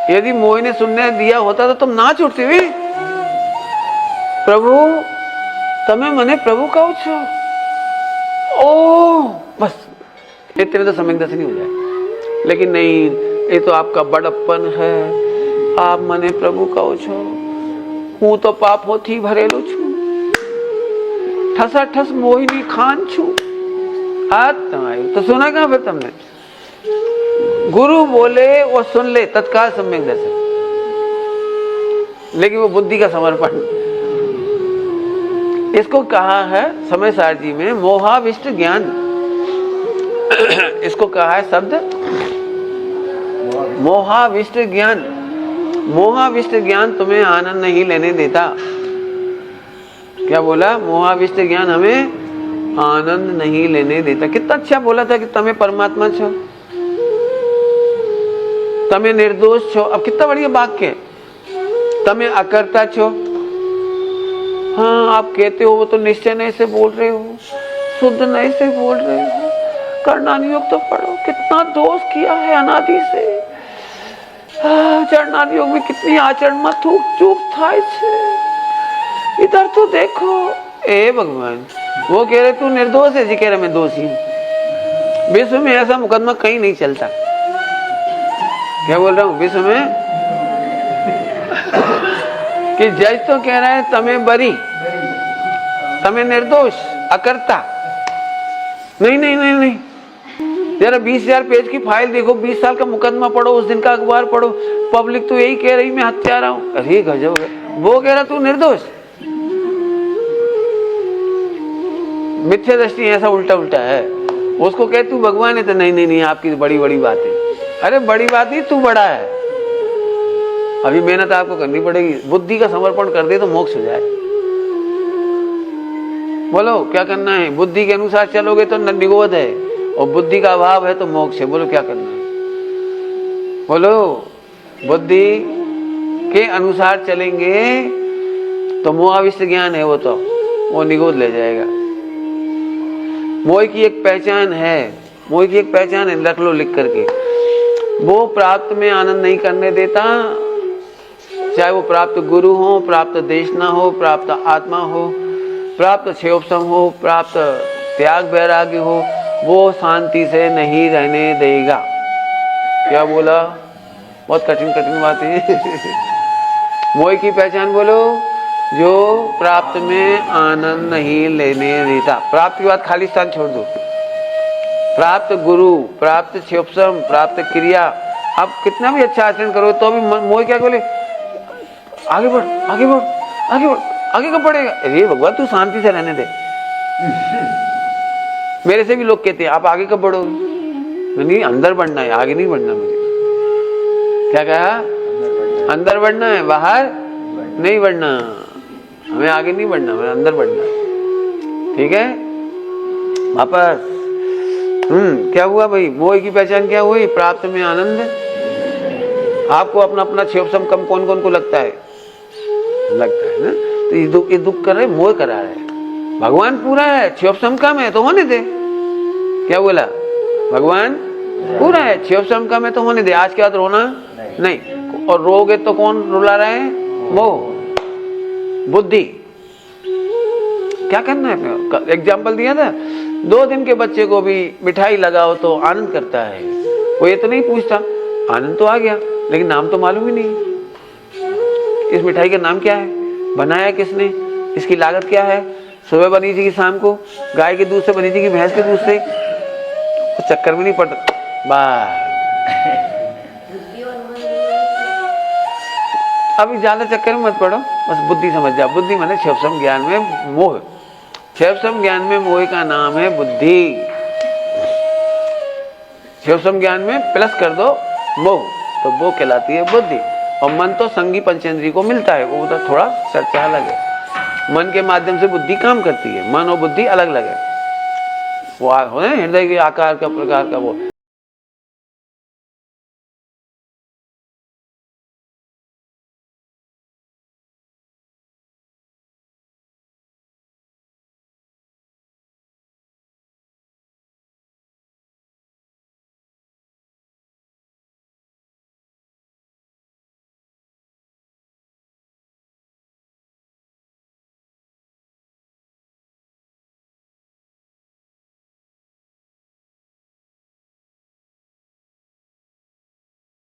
यदि मोह ने सुनने दिया होता तो तुम नाच उठती हुई, प्रभु तमें मने प्रभु कहो छो। ओ बस इतने तो समय दर्शन हो जाए, लेकिन नहीं, ये तो आपका बड़प्पन है, आप मने प्रभु कहो छो, हूँ तो पाप होती भरेलू छू, ठसा ठस मोहिनी खान छू। तो सुना कहां फिर तुमने? गुरु बोले वो सुन ले, तत्काल सम्यक दर्शन, लेकिन वो बुद्धि का समर्पण। इसको कहा है समय सार जी में मोहाविष्ट ज्ञान। इसको कहा है शब्द मोहाविष्ट ज्ञान। मोहाविष्ट ज्ञान तुम्हें आनंद नहीं लेने देता। क्या बोला? मोहाविष्ट ज्ञान हमें आनंद नहीं लेने देता। कितना अच्छा बोला था कि तुम्हें परमात्मा छो, तुम्हें निर्दोष छो। अब कितना बढ़िया वाक्य है, तुम्हें अकर्ता छो। हाँ, आप कहते हो वो तो निश्चय नहीं से बोल रहे हो, शुद्ध नहीं से बोल रहे हो, कर्णानुयोग तो पढ़ो, कितना दोष किया है अनादि से। चरणानुयोग में कितनी आचरण में चूक था इसे, इधर तो देखो। ए भगवान, वो कह रहे तू निर्दोष है जी, कह रहे मैं दोषी हूं। विश्व में ऐसा मुकदमा कहीं नहीं चलता। क्या बोल रहा हूं? विश्व में कि जज तो कह रहा है तमें बरी, तमें निर्दोष, अकर्ता। नहीं नहीं नहीं नहीं, जरा 20,000 पेज की फाइल देखो, 20 साल का मुकदमा पढ़ो, उस दिन का अखबार पढ़ो, पब्लिक तो यही कह रही मैं हत्यारा हूं। अरे गजब है। वो कह रहा तू निर्दोष। मिथ्या दृष्टि ऐसा उल्टा उल्टा है। उसको कह तू भगवान है, तो नहीं नहीं नहीं, आपकी बड़ी बड़ी बात है। अरे बड़ी बात नहीं, तू बड़ा है। अभी मेहनत आपको करनी पड़ेगी। बुद्धि का समर्पण कर दे तो मोक्ष हो जाए। बोलो क्या करना है? बुद्धि के अनुसार चलोगे तो निगोद है, और बुद्धि का अभाव है तो मोक्ष है। बोलो क्या करना है? बोलो, बुद्धि के अनुसार चलेंगे तो मोहाविष्ट ज्ञान है, वो निगोद ले जाएगा। मोह की एक पहचान है, मोह की एक पहचान है, रख लो लिख करके। वो प्राप्त में आनंद नहीं करने देता, चाहे वो प्राप्त गुरु हो, प्राप्त देशना हो, प्राप्त आत्मा हो, प्राप्त क्षेयोपशम हो, प्राप्त त्याग वैराग्य हो, वो शांति से नहीं रहने देगा। क्या बोला? बहुत कठिन कठिन बात है। मोह की पहचान बोलो, जो प्राप्त में आनंद नहीं लेने देता। प्राप्त की बात खाली स्थान छोड़ दो। प्राप्त गुरु, प्राप्त क्षेयोपशम, प्राप्त क्रिया, आप कितना भी अच्छा आचरण करो तो भी मोह क्या बोले? आगे बढ़, आगे बढ़, आगे बढ़, आगे कब बढ़ेगा? अरे भगवान तू शांति से रहने दे। मेरे से भी लोग कहते हैं आप आगे कब बढ़ोगे? नहीं, अंदर बढ़ना है, आगे नहीं बढ़ना मुझे। क्या कहा? अंदर बढ़ना है, बाहर नहीं बढ़ना। हमें आगे नहीं बढ़ना, हमें अंदर बढ़ना। ठीक है, वापस। क्या हुआ भाई? मोह की पहचान क्या हुई? प्राप्त में आनंद। आपको अपना अपना क्षेयोपशम कम कौन कौन को लगता है? लगता है ना? तो ये दुख कर रहे, मोह करा रहे। भगवान पूरा है, क्षेयोपशम कम है तो होने दे। क्या बोला? भगवान पूरा है, क्षेयोपशम कम है तो होने दे। आज के बाद रोना नहीं। और रोगे तो कौन रुला रहे हैं? मोह, बुद्धि। क्या करना है? एग्जाम्पल दिया था, 2 दिन के बच्चे को भी मिठाई लगाओ तो आनंद करता है। वो ये तो नहीं पूछता, आनंद तो आ गया, लेकिन नाम तो मालूम ही नहीं। इस मिठाई का नाम क्या है? बनाया किसने? इसकी लागत क्या है? सुबह बनी थी कि शाम को? गाय के दूध से बनी थी कि भैंस के दूध से? उस चक्कर में नहीं पड़ता। बस अभी ज्यादा चक्कर में मत पड़ो, बस बुद्धि समझ जाओ। बुद्धि माने क्षेयोपशम ज्ञान में मोह। क्षेयोपशम ज्ञान में मोह का नाम है बुद्धि। क्षेयोपशम ज्ञान में प्लस कर दो मोह, तो वो कहलाती है बुद्धि। और मन तो संगी पंचेंद्रिय को मिलता है, वो तो थोड़ा चर्चा अलग है। मन के माध्यम से बुद्धि काम करती है, मन और बुद्धि अलग अलग है। वो हृदय के आकार का प्रकार का वो